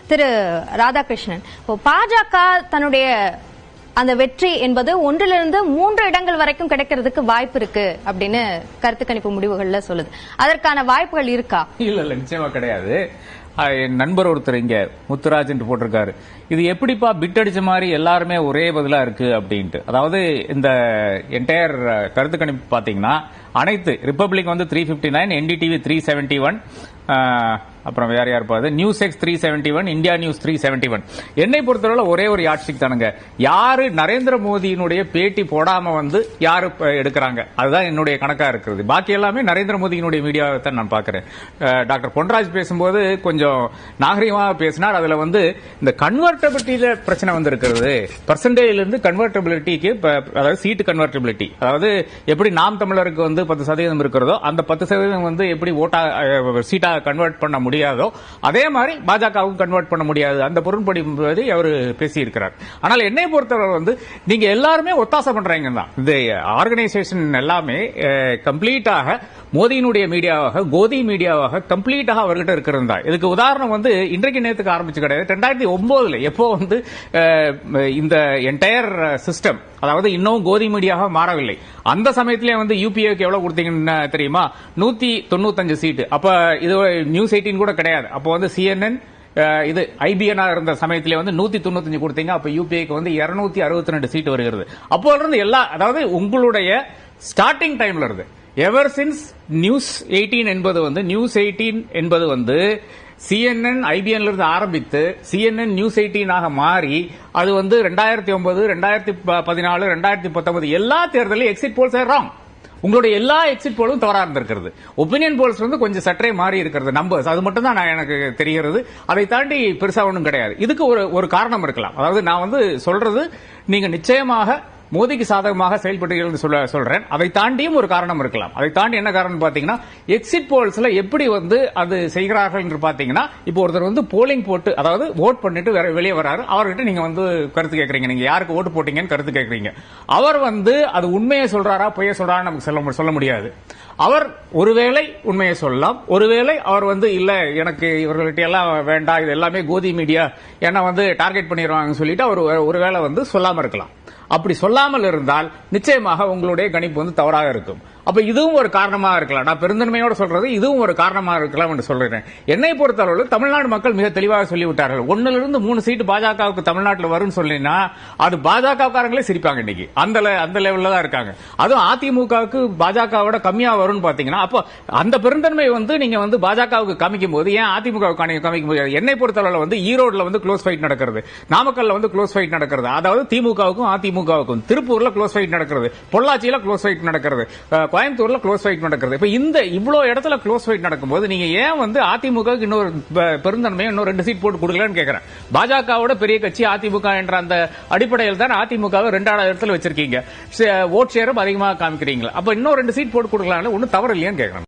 திரு ராதாகிருஷ்ணன், பாஜக தன்னுடைய அந்த வெற்றி என்பது 1லிருந்து 3 இடங்கள் வரைக்கும் கிடைக்கிறதுக்கு வாய்ப்பு இருக்கு அப்படின்னு கருத்து கணிப்பு முடிவுகள்ல சொல்லுது. அதற்கான வாய்ப்புகள் இருக்கா? இல்ல நிச்சயமா கிடையாது. என் நண்பர் ஒருத்தர் இங்க முத்துராஜ் என்று போட்டிருக்காரு, இது எப்படிப்பா பிட் அடிச்ச மாதிரி எல்லாருமே ஒரே பதிலா இருக்கு அப்படின்ட்டு. அதாவது இந்த என்டையர் கருத்து கணிப்பு பாத்தீங்கன்னா அனைத்து ரிப்பப்ளிக் வந்து 359, என்டிடிவி 371, அப்புறம் வேற யார் பாது நியூஸ் எக்ஸ் 371, இந்தியா நியூஸ் 371. என்னை பொறுத்தவரை ஒரே ஒரு யாட்சிக் தானுங்க. யாரு நரேந்திர மோடியினுடைய பேட்டி போடாம வந்து யாரு எடுக்கிறாங்க அதுதான் என்னுடைய கணக்கா இருக்கிறது. பாக்கி எல்லாமே நரேந்திர மோடியினுடைய மீடியாவை தான் நான் பாக்குறேன். டாக்டர் பொன்ராஜ் பேசும்போது கொஞ்சம் நாகரிகமாக பேசினார். அதுல வந்து இந்த கன்வெர்டபிலிட்டியில பிரச்சனை வந்து இருக்கிறது. பர்சன்டேஜ்ல இருந்து கன்வெர்டபிலிட்டிக்கு, அதாவது சீட்டு கன்வெர்டபிலிட்டி, அதாவது எப்படி நாம் தமிழருக்கு வந்து 10% இருக்கிறதோ அந்த 10% வந்து எப்படி ஓட்டா சீட்டா கன்வெர்ட் பண்ண முடியாதோ அதே மாதிரி பாஜகவும் கன்வெர்ட் பண்ண முடியாது. அந்த பொருள்படி அவர் பேசியிருக்கிறார். ஆனால் என்னை பொறுத்தவரை வந்து நீங்க எல்லாருமே ஒத்தாசை பண்றீங்க தான். இந்த ஆர்கனைசேஷன் எல்லாமே கம்ப்ளீட்டாக மோடியினுடைய மீடியாவாக, கோதி மீடியாவாக கம்ப்ளீட்டாக அவர்கிட்ட இருக்கிறது தான். இதுக்கு உதாரணம் வந்து இன்றைக்கு நேரத்துக்கு ஆரம்பிச்சு கிடையாது. 2009 எப்போ வந்து இந்த என்டையர் சிஸ்டம், அதாவது இன்னும் கோதி மீடியாவாக மாறவில்லை, அந்த சமயத்திலே வந்து யூபிஏக்கு எவ்வளவு கொடுத்தீங்கன்னு தெரியுமா? 195 சீட்டு. அப்ப இது நியூஸ் 18 கூட கிடையாது. அப்போ வந்து CNN இது ஐபிஎன் இருந்த சமயத்திலே வந்து 195 கொடுத்தீங்க. அப்ப யூபிஏக்கு வந்து 262 சீட்டு வருகிறது. அப்போ இருந்து எல்லா, அதாவது உங்களுடைய ஸ்டார்டிங் டைம்ல இருந்து எவர் சின்ஸ் நியூஸ் 18 என்பது வந்து CNN ஐபிஎன்ல இருந்து ஆரம்பித்து CNN நியூஸ் 18 ஆக மாறி அது வந்து 2009, 2014, 2019 எல்லா தேர்தலையும் எக்ஸிட் போல்ஸ் ராங். உங்களுடைய எல்லா எக்ஸிட் போலும் தவறா இருந்திருக்கிறது. ஒப்பீனியன் போல்ஸ் வந்து கொஞ்சம் சற்றே மாறி இருக்கிறது, நம்பர்ஸ், அது மட்டும் தான் எனக்கு தெரிகிறது. அதை தாண்டி பெருசா ஒன்றும் கிடையாது. இதுக்கு ஒரு காரணம் இருக்கலாம். அதாவது நான் வந்து சொல்றது, நீங்க நிச்சயமாக மோடிக்கு சாதகமாக செயல்பட்டீர்கள் சொல்றேன். அதை தாண்டியும் ஒரு காரணம் இருக்கலாம். அதை தாண்டி என்ன காரணம் பாத்தீங்கன்னா, எக்ஸிட் போல்ஸ்ல எப்படி வந்து அது செய்கிறார்கள் என்று பாத்தீங்கன்னா, இப்போ ஒருத்தர் வந்து போலிங் போட்டு, அதாவது ஓட் பண்ணிட்டு வெளியே வராரு, அவர்கிட்ட நீங்க வந்து கருத்து கேட்கறீங்க, நீங்க யாருக்கு ஓட்டு போட்டீங்கன்னு கருத்து கேட்கறீங்க. அவர் வந்து அது உண்மையை சொல்றாரா பொய்யை சொல்றாரா நமக்கு சொல்ல முடியாது. அவர் ஒருவேளை உண்மையை சொல்லலாம், ஒருவேளை அவர் வந்து இல்ல எனக்கு இவர்கள்ட்ட எல்லாம் வேண்டாம், இது எல்லாமே கோதி மீடியா என்ன வந்து டார்கெட் பண்ணிடுவாங்கன்னு சொல்லிட்டு அவர் ஒருவேளை வந்து சொல்லாம இருக்கலாம். அப்படி சொல்லாமல் இருந்தால் நிச்சயமாக உங்களுடைய கணிப்பு வந்து தவறாக இருக்கும். அப்ப இதுவும் ஒரு காரணமாக இருக்கலாம். நான் பெருந்தன்மையோடு சொல்றது இதுவும் ஒரு காரணமாக இருக்கலாம் என்று சொல்றேன். என்னை பொறுத்தளவு தமிழ்நாடு மக்கள் மிக தெளிவாக சொல்லிவிட்டார்கள். 1லிருந்து 3 சீட்டு பாஜகவுக்கு தமிழ்நாட்டில் வரும்னு சொல்லினா அது பாஜகக்காரங்களே சிரிப்பாங்க. இன்னைக்கு அந்த லெவல்ல தான் இருக்காங்க. அதுவும் அதிமுகவுக்கு பாஜகவோட கம்மியா வரும்னு பாத்தீங்கன்னா, அப்போ அந்த பெருந்தன்மை வந்து நீங்க வந்து பாஜகவுக்கு காமிக்கும் போது ஏன் அதிமுகவுக்கு காமிக்க முடியாது? என்னை பொறுத்தளவு வந்து ஈரோடுல வந்து க்ளோஸ் ஃபைட் நடக்கிறது, நாமக்கல்ல வந்து க்ளோஸ் ஃபைட் நடக்கிறது, அதாவது திமுகவுக்கும் அதிமுகவுக்கும். திருப்பூர்ல க்ளோஸ் ஃபைட் நடக்கிறது, பொள்ளாச்சியில க்ளோஸ் ஃபைட் நடக்கிறது, கோயம்புத்தூர்ல க்ளோஸ் ஃபைட் நடக்கிறது. இப்ப இந்த இவ்வளவு இடத்துல க்ளோஸ் ஃபைட் நடக்கும்போது நீங்க ஏன் வந்து அதிமுக இன்னொரு பெருந்தன்மையை இன்னொரு 2 சீட் போட்டு கொடுக்கலன்னு கேட்கிறேன். பாஜகவோட பெரிய கட்சி அதிமுக என்ற அந்த அடிப்படையில் தான் அதிமுகவை 2வது இடத்துல வச்சிருக்கீங்க. ஓட் ஷேரும் அதிகமாக காமிக்கிறீங்களா? அப்ப இன்னும் 2 சீட் போட்டு கொடுக்கலாம், ஒன்னும் தவறு இல்லையான்னு கேட்கிறேன்.